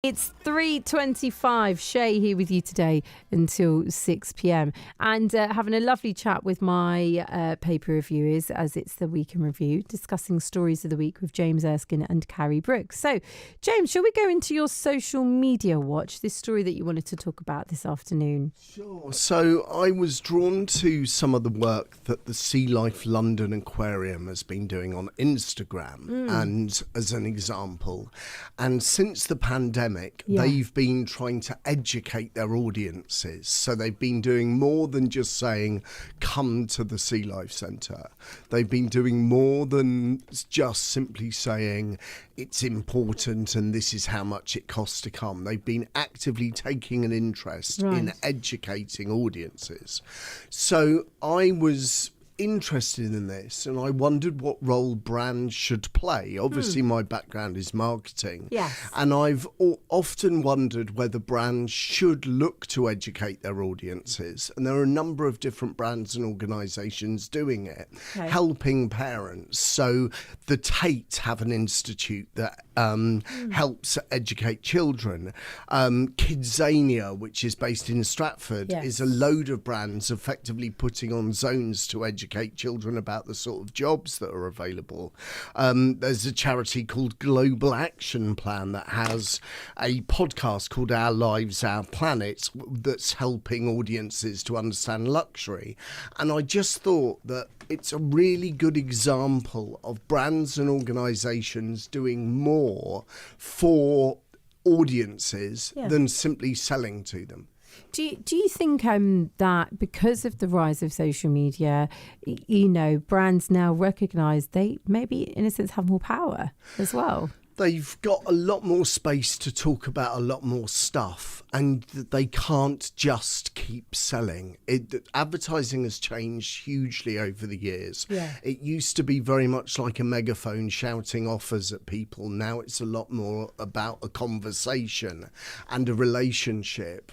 It's 3:25. Shay here with you today until 6 p.m. and having a lovely chat with my paper reviewers as it's the Week in Review, discussing stories of the week with James Erskine and Carrie Brooks. So, James, shall we go into your social media watch, this story that you wanted to talk about this afternoon? Sure. So I was drawn to some of the work that the Sea Life London Aquarium has been doing on Instagram, and as an example. And since the pandemic, they've been trying to educate their audiences. So they've been doing more than just saying, come to the Sea Life Centre. They've been doing more than just simply saying, it's important and this is how much it costs to come. They've been actively taking an interest in educating audiences. So I was interested in this and I wondered what role brands should play. Obviously my background is marketing, and I've often wondered whether brands should look to educate their audiences, and there are a number of different brands and organisations doing it, helping parents. So the Tate have an institute that helps educate children. Kidzania, which is based in Stratford, is a load of brands effectively putting on zones to educate children about the sort of jobs that are available. There's a charity called Global Action Plan that has a podcast called Our Lives, Our Planet that's helping audiences to understand luxury. And I just thought that it's a really good example of brands and organisations doing more for audiences than simply selling to them. Do you think that because of the rise of social media, brands now recognise they maybe in a sense have more power as well? They've got a lot more space to talk about a lot more stuff, and they can't just keep selling. Advertising has changed hugely over the years. It used to be very much like a megaphone shouting offers at people. Now it's a lot more about a conversation and a relationship.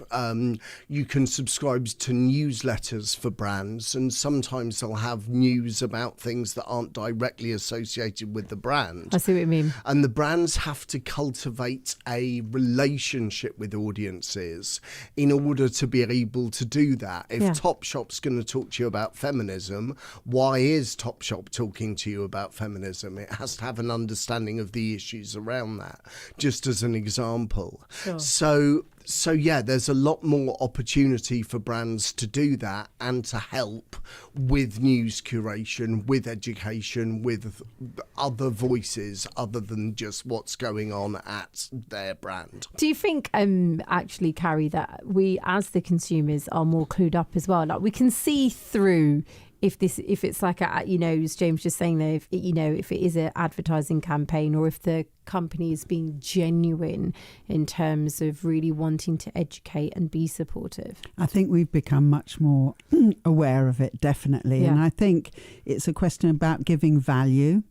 You can subscribe to newsletters for brands, and sometimes they'll have news about things that aren't directly associated with the brand. I see what you mean. And the brands have to cultivate a relationship with audiences in order to be able to do that. If Topshop's going to talk to you about feminism, why is Topshop talking to you about feminism? It has to have an understanding of the issues around that, just as an example. So yeah, there's a lot more opportunity for brands to do that and to help with news curation, with education, with other voices other than just what's going on at their brand. Do you think, actually, Carrie, that we as the consumers are more clued up as well? Like we can see through if it's like as James just saying there, if it is an advertising campaign or if the company is being genuine in terms of really wanting to educate and be supportive. I think we've become much more aware of it, definitely. And I think it's a question about giving value.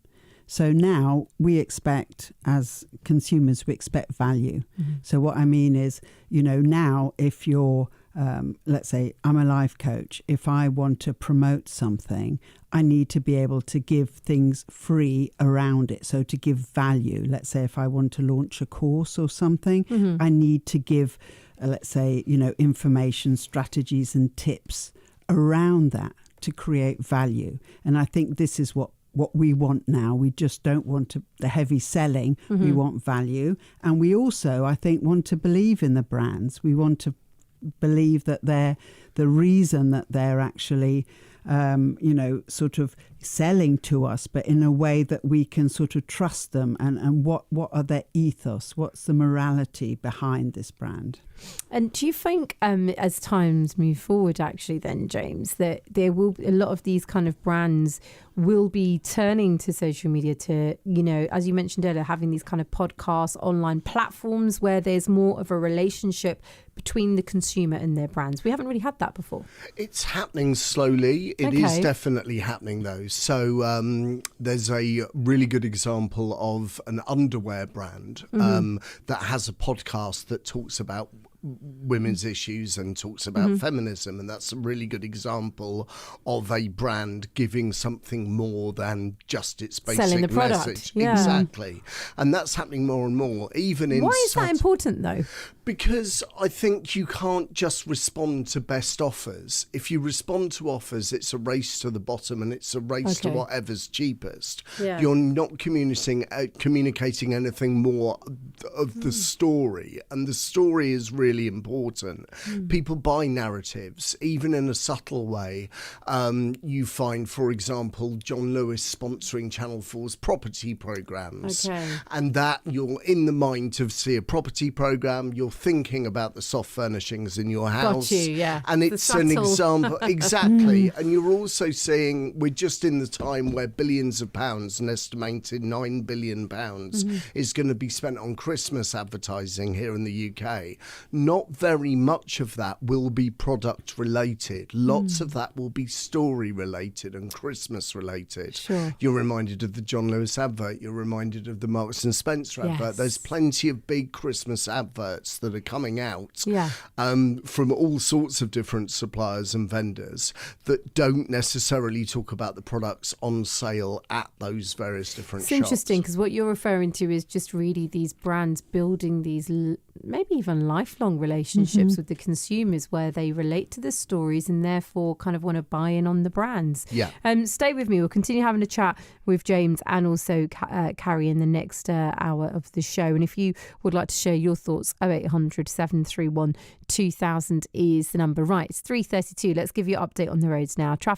So now we expect, as consumers, we expect value. So what I mean is, now if you're, let's say I'm a life coach, if I want to promote something, I need to be able to give things free around it. So to give value, let's say if I want to launch a course or something, I need to give, let's say, information, strategies and tips around that to create value. And I think this is what we want now. We just don't want the heavy selling. We want value. And we also, I think, want to believe in the brands. We want to believe that they're the reason that they're actually sort of selling to us, but in a way that we can sort of trust them, and what are their ethos, what's the morality behind this brand. And do you think as times move forward, actually then, James, that there will a lot of these kind of brands will be turning to social media to, as you mentioned earlier, having these kind of podcasts, online platforms where there's more of a relationship between the consumer and their brands? We haven't really had that before. It's happening slowly. It is definitely happening though. So there's a really good example of an underwear brand that has a podcast that talks about women's issues and talks about feminism, and that's a really good example of a brand giving something more than just its basic selling the product. message. Yeah. Exactly. And that's happening more and more, even in Why is that important though? because I think you can't just respond to best offers. If you respond to offers, it's a race to the bottom and it's a race to whatever's cheapest. Yeah. You're not communicating anything more of the story, and the story is really important. People buy narratives, even in a subtle way. You find, for example, John Lewis sponsoring Channel 4's property programmes. And that you're in the mind to see a property programme, you're thinking about the soft furnishings in your house. Got you, yeah. And it's an example. Exactly. And you're also seeing we're just in the time where billions of pounds, an estimated £9 billion is going to be spent on Christmas advertising here in the UK. Not very much of that will be product related. Lots of that will be story related and Christmas related. Sure. You're reminded of the John Lewis advert. You're reminded of the Marks and Spencer advert. Yes. There's plenty of big Christmas adverts that are coming out Yeah. from all sorts of different suppliers and vendors that don't necessarily talk about the products on sale at those various different It's shops. interesting because what you're referring to is just really these brands building these maybe even lifelong relationships with the consumers where they relate to the stories and therefore kind of want to buy in on the brands. Yeah. Stay with me. We'll continue having a chat with James and also Carrie in the next hour of the show. And if you would like to share your thoughts, 0800 731 2000 is the number. Right, it's 3:32. Let's give you an update on the roads now. Traffic